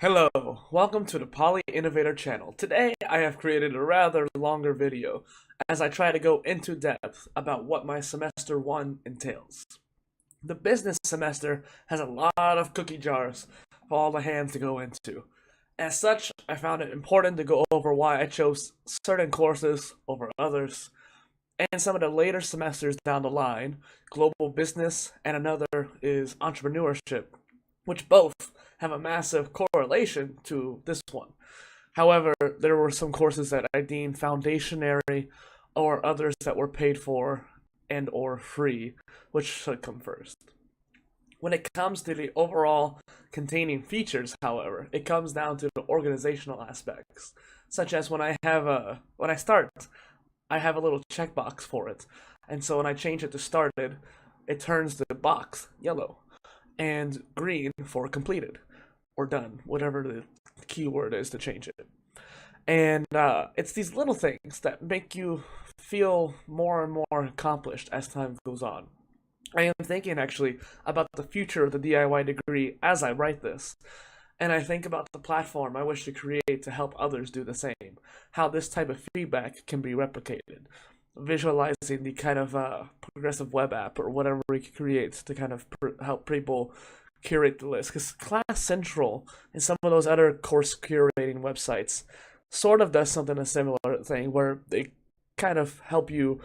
Hello, welcome to the PolyInnovator channel. Today I have created a rather longer video as I try to go into depth about what my semester 1 entails. The business semester has a lot of cookie jars for all the hands to go into. As such, I found it important to go over why I chose certain courses over others, and some of the later semesters down the line, global business and another is entrepreneurship, which both have a massive correlation to this one. However, there were some courses that I deemed foundationary or others that were paid for and or free, which should come first. When it comes to the overall containing features, however, it comes down to the organizational aspects, such as when I start, I have a little checkbox for it. And so when I change it to started, it turns the box yellow and green for completed or done, whatever the keyword is to change it. And it's these little things that make you feel more and more accomplished as time goes on. I am thinking actually about the future of the DIY degree as I write this. And I think about the platform I wish to create to help others do the same, how this type of feedback can be replicated, visualizing the kind of progressive web app or whatever we can create to kind of help people curate the list. Because Class Central and some of those other course curating websites sort of does something a similar thing where they kind of help you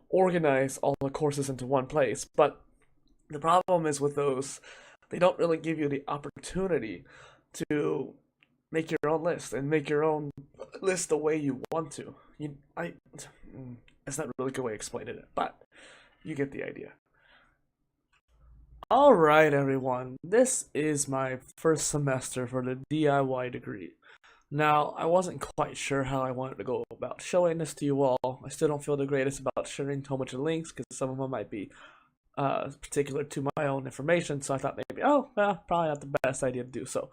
organize all the courses into one place. But the problem is with those, they don't really give you the opportunity to make your own list and make your own list the way you want to. It's not really a good way of explaining it, but you get the idea. Alright everyone, this is my first semester for the DIY degree. Now, I wasn't quite sure how I wanted to go about showing this to you all. I still don't feel the greatest about sharing so much links because some of them might be particular to my own information, so I thought maybe, probably not the best idea to do so.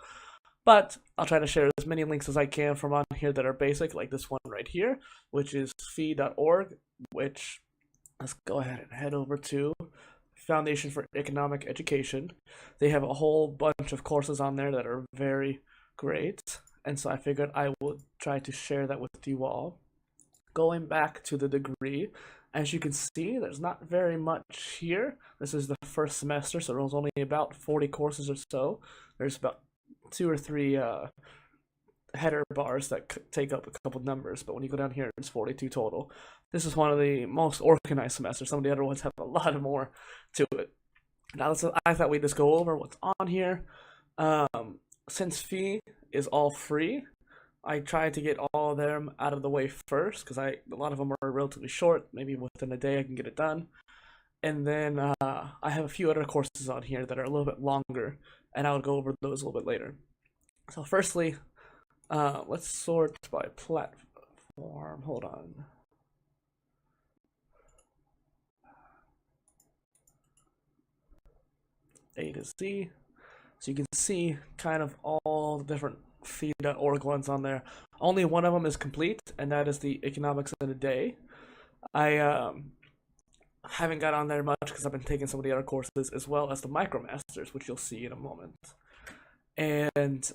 But I'll try to share as many links as I can from on here that are basic, like this one right here, which is fee.org, which let's go ahead and head over to Foundation for Economic Education. They have a whole bunch of courses on there that are very great, and so I figured I would try to share that with you all. Going back to the degree, as you can see, there's not very much here. This is the first semester, so there's only about 40 courses or so. There's about 2 or 3 header bars that take up a couple numbers, but when you go down here, it's 42 total. This is one of the most organized semesters. Some of the other ones have a lot more to it. Now, I thought we'd just go over what's on here. Since fee is all free, I tried to get all of them out of the way first because a lot of them are relatively short. Maybe within a day I can get it done. And then I have a few other courses on here that are a little bit longer, and I'll go over those a little bit later. So firstly, let's sort by platform. Hold on. A to Z. So you can see kind of all the different fee.org ones on there. Only one of them is complete, and that is the Economics in a Day. I haven't got on there much because I've been taking some of the other courses as well as the MicroMasters, which you'll see in a moment. And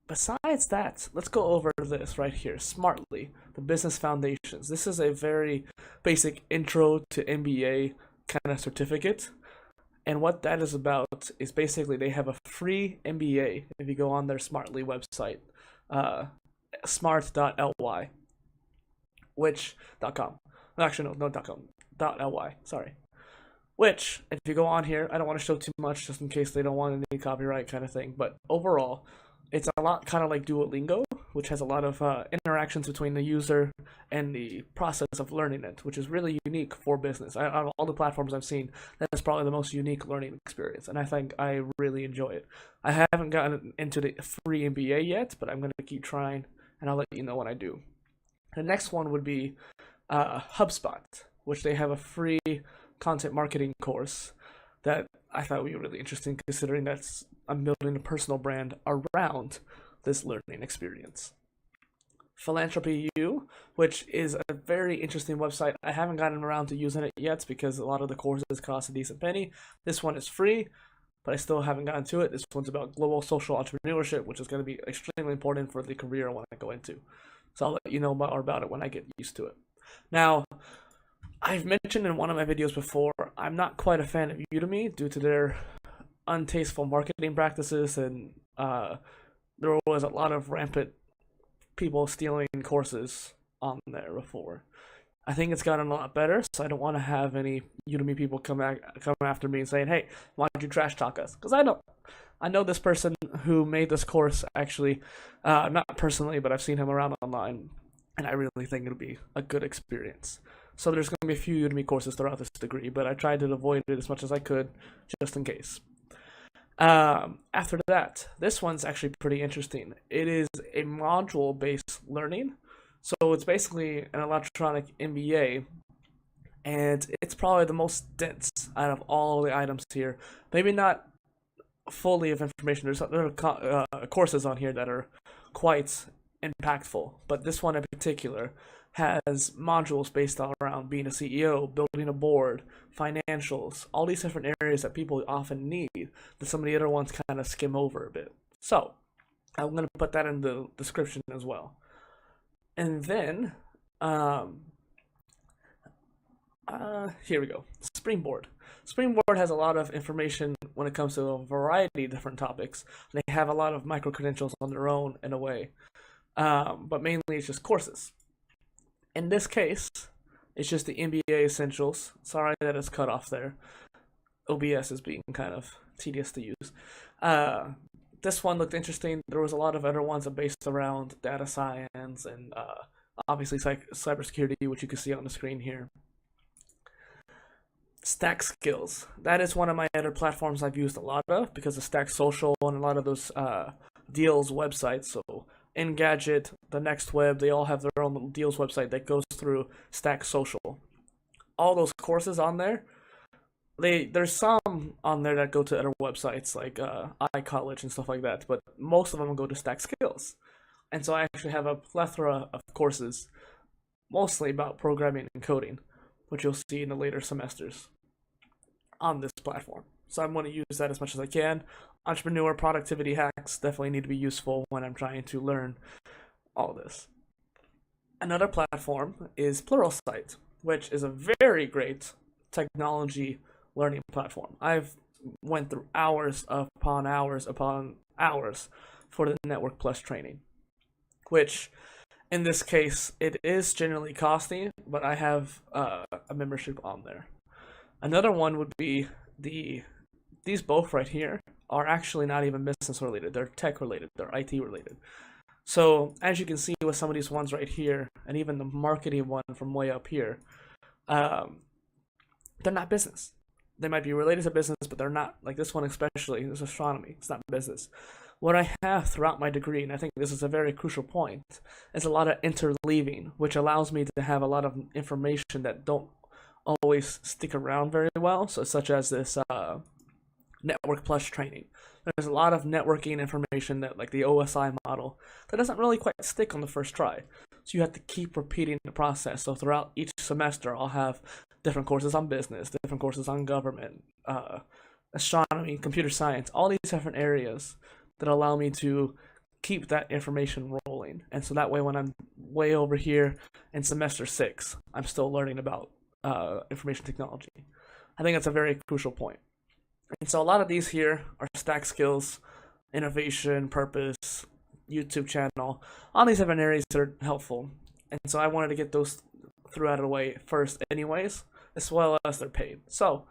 besides that, let's go over this right here, Smartly, the Business Foundations. This is a very basic intro to MBA kind of certificate. And what that is about is basically they have a free MBA if you go on their Smartly website, smart.ly, .com. Actually, no, .com. .ly, sorry. Which, if you go on here, I don't want to show too much just in case they don't want any copyright kind of thing, but overall, it's a lot kind of like Duolingo, which has a lot of interactions between the user and the process of learning it, which is really unique for business. Out of all the platforms I've seen, that's probably the most unique learning experience, and I think I really enjoy it. I haven't gotten into the free MBA yet, but I'm going to keep trying, and I'll let you know when I do. The next one would be HubSpot, which they have a free content marketing course that I thought would be really interesting, considering I'm building a personal brand around this learning experience. Philanthropy U, which is a very interesting website. I haven't gotten around to using it yet because a lot of the courses cost a decent penny. This one is free. but I still haven't gotten to it. This one's about global social entrepreneurship, which is going to be extremely important for the career I want to go into. So I'll let you know more about it when I get used to it. Now, I've mentioned in one of my videos before, I'm not quite a fan of Udemy due to their untasteful marketing practices, and there was a lot of rampant people stealing courses on there before. I think it's gotten a lot better, so I don't want to have any Udemy people come after me and saying, "Hey, why did you trash talk us?" Because I know this person who made this course actually, not personally, but I've seen him around online, and I really think it'll be a good experience. So there's going to be a few Udemy courses throughout this degree, but I tried to avoid it as much as I could, just in case. After that, this one's actually pretty interesting. It is a module-based learning. So it's basically an electronic MBA, and it's probably the most dense out of all the items here. Maybe not fully of information. There are courses on here that are quite impactful, but this one in particular has modules based around being a CEO, building a board, financials, all these different areas that people often need that some of the other ones kind of skim over a bit. So I'm going to put that in the description as well. And then, here we go. Springboard. Springboard has a lot of information when it comes to a variety of different topics. They have a lot of micro-credentials on their own in a way, but mainly it's just courses. In this case, it's just the MBA Essentials. Sorry that it's cut off there. OBS is being kind of tedious to use. This one looked interesting. There was a lot of other ones that based around data science and obviously cybersecurity, which you can see on the screen here. Stack Skills. That is one of my other platforms I've used a lot of because of Stack Social and a lot of those deals websites. So Engadget, The Next Web, they all have their own little deals website that goes through Stack Social. All those courses on there, there's some on there that go to other websites like iCollege and stuff like that, but most of them go to Stack Skills. And so I actually have a plethora of courses, mostly about programming and coding, which you'll see in the later semesters on this platform. So I'm going to use that as much as I can. Entrepreneur productivity hacks definitely need to be useful when I'm trying to learn all this. Another platform is Pluralsight, which is a very great technology learning platform. I've went through hours upon hours upon hours for the Network Plus training, which in this case, it is generally costly, but I have a membership on there. Another one would be these both right here are actually not even business related. They're tech related. They're IT related. So as you can see with some of these ones right here, and even the marketing one from way up here, they're not business. They might be related to business, but they're not. Like this one especially, this is astronomy. It's not business. What I have throughout my degree, and I think this is a very crucial point, is a lot of interleaving, which allows me to have a lot of information that don't always stick around very well. So such as this Network Plus training. There's a lot of networking information that, like the OSI model, that doesn't really quite stick on the first try. So you have to keep repeating the process. So throughout each semester, I'll have different courses on business, different courses on government, astronomy, computer science, all these different areas that allow me to keep that information rolling. And so that way when I'm way over here in semester 6, I'm still learning about information technology. I think that's a very crucial point. And so a lot of these here are Stack Skills, Innovation, Purpose, YouTube channel, all these different areas that are helpful. And so I wanted to get those out of the way first anyways, as well as they're paid. So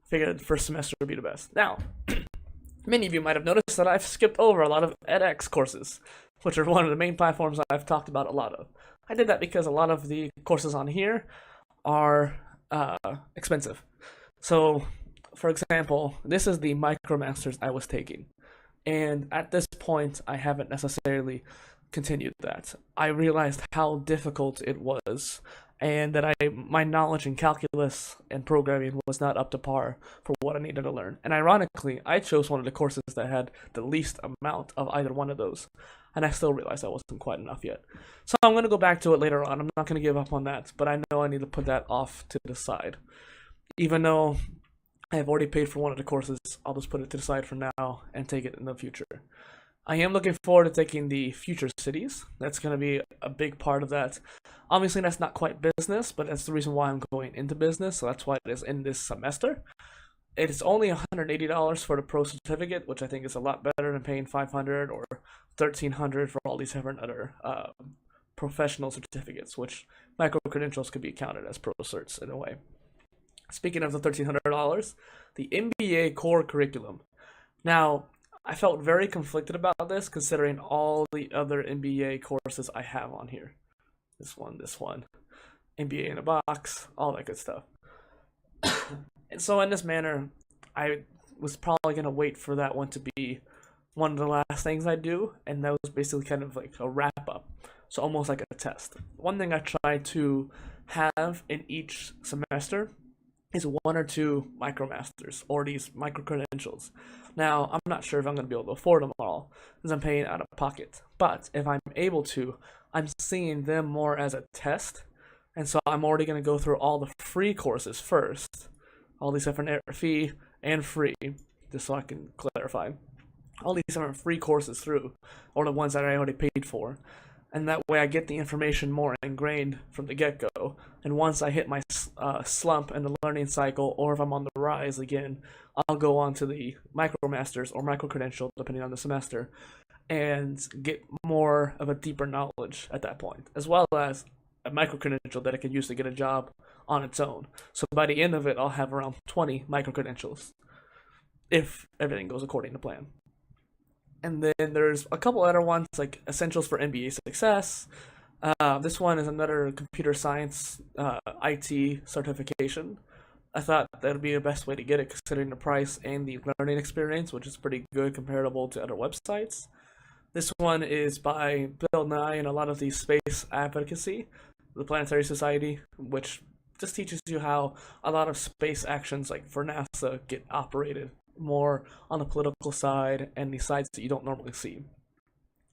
I figured the first semester would be the best. Now, many of you might have noticed that I've skipped over a lot of edX courses, which are one of the main platforms I've talked about a lot of. I did that because a lot of the courses on here are expensive. So, for example, this is the MicroMasters I was taking. And at this point, I haven't necessarily continued that. I realized how difficult it was, and that my knowledge in calculus and programming was not up to par for what I needed to learn. And ironically, I chose one of the courses that had the least amount of either one of those, and I still realized that wasn't quite enough yet. So I'm going to go back to it later on. I'm not going to give up on that, but I know I need to put that off to the side. Even though I have already paid for one of the courses. I'll just put it to the side for now and take it in the future. I am looking forward to taking the Future Cities. That's going to be a big part of that. Obviously, that's not quite business, but that's the reason why I'm going into business, so that's why it is in this semester. It's only $180 for the pro certificate, which I think is a lot better than paying $500 or $1,300 for all these different other professional certificates, which micro credentials could be counted as pro certs in a way. Speaking of the $1,300, the MBA core curriculum. Now, I felt very conflicted about this considering all the other MBA courses I have on here. This one, MBA in a box, all that good stuff. And so in this manner, I was probably going to wait for that one to be one of the last things I do, and that was basically kind of like a wrap up. So almost like a test. One thing I try to have in each semester is 1 or 2 micromasters or these micro credentials. Now, I'm not sure if I'm going to be able to afford them all because I'm paying out of pocket. But if I'm able to, I'm seeing them more as a test. And so I'm already going to go through all the free courses first. All these different fee and free, just so I can clarify. All these different free courses through, or the ones that I already paid for. And that way I get the information more ingrained from the get-go. And once I hit my slump in the learning cycle, or if I'm on the rise again, I'll go on to the micromasters or micro-credential, depending on the semester, and get more of a deeper knowledge at that point, as well as a micro-credential that I can use to get a job on its own. So by the end of it, I'll have around 20 micro-credentials, if everything goes according to plan. And then there's a couple other ones, like Essentials for MBA Success. This one is another computer science IT certification. I thought that would be the best way to get it, considering the price and the learning experience, which is pretty good comparable to other websites. This one is by Bill Nye and a lot of the space advocacy, the Planetary Society, which just teaches you how a lot of space actions, like for NASA, get operated more on the political side and the sides that you don't normally see.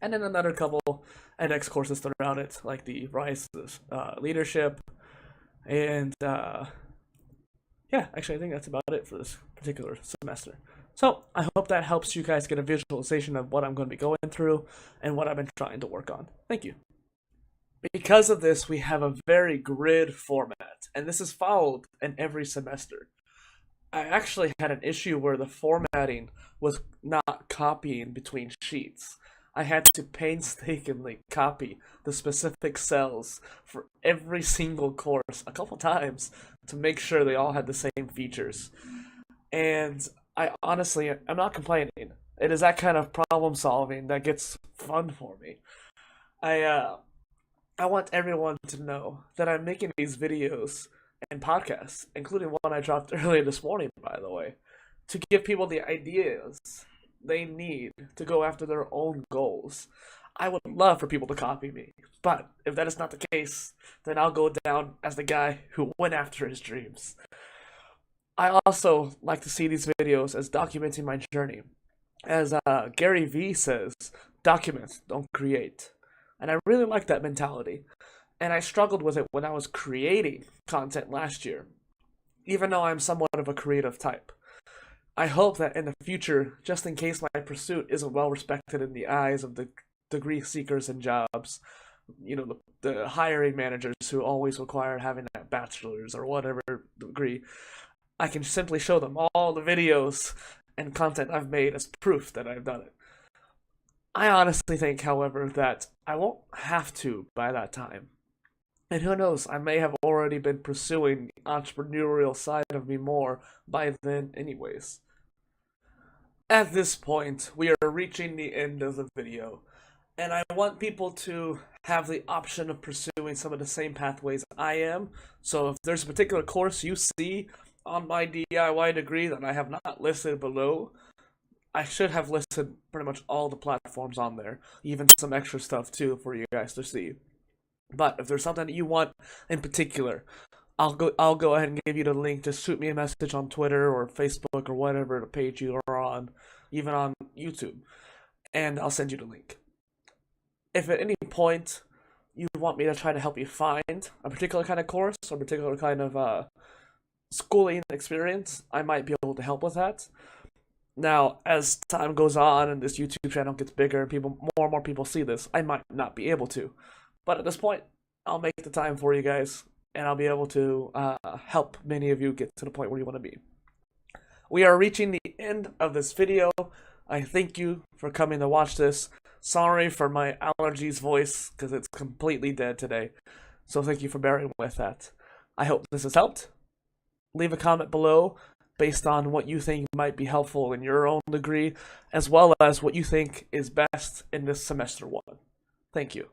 And then another couple edX courses throughout it, like the Rise to Leadership, and yeah, actually I think that's about it for this particular semester. So I hope that helps you guys get a visualization of what I'm going to be going through and what I've been trying to work on. Thank you. Because of this, we have a very grid format, and this is followed in every semester. I actually had an issue where the formatting was not copying between sheets. I had to painstakingly copy the specific cells for every single course a couple times to make sure they all had the same features. And I'm not complaining. It is that kind of problem solving that gets fun for me. I want everyone to know that I'm making these videos and podcasts, including one I dropped earlier this morning, by the way, to give people the ideas they need to go after their own goals. I would love for people to copy me, but if that is not the case, then I'll go down as the guy who went after his dreams. I also like to see these videos as documenting my journey. As Gary Vee says, document, don't create. And I really like that mentality. And I struggled with it when I was creating content last year, even though I'm somewhat of a creative type. I hope that in the future, just in case my pursuit isn't well respected in the eyes of the degree seekers and jobs, the hiring managers who always require having that bachelor's or whatever degree, I can simply show them all the videos and content I've made as proof that I've done it. I honestly think, however, that I won't have to by that time. And who knows, I may have already been pursuing the entrepreneurial side of me more by then anyways. At this point, we are reaching the end of the video, and I want people to have the option of pursuing some of the same pathways I am. So if there's a particular course you see on my DIY degree that I have not listed below, I should have listed pretty much all the platforms on there, even some extra stuff too for you guys to see. But if there's something that you want in particular, I'll go ahead and give you the link. Just shoot me a message on Twitter or Facebook or whatever the page you are on, even on YouTube, and I'll send you the link. If at any point you want me to try to help you find a particular kind of course or a particular kind of schooling experience, I might be able to help with that. Now, as time goes on and this YouTube channel gets bigger and more and more people see this, I might not be able to. But at this point, I'll make the time for you guys, and I'll be able to help many of you get to the point where you want to be. We are reaching the end of this video. I thank you for coming to watch this. Sorry for my allergies voice, because it's completely dead today. So thank you for bearing with that. I hope this has helped. Leave a comment below based on what you think might be helpful in your own degree, as well as what you think is best in this semester 1. Thank you.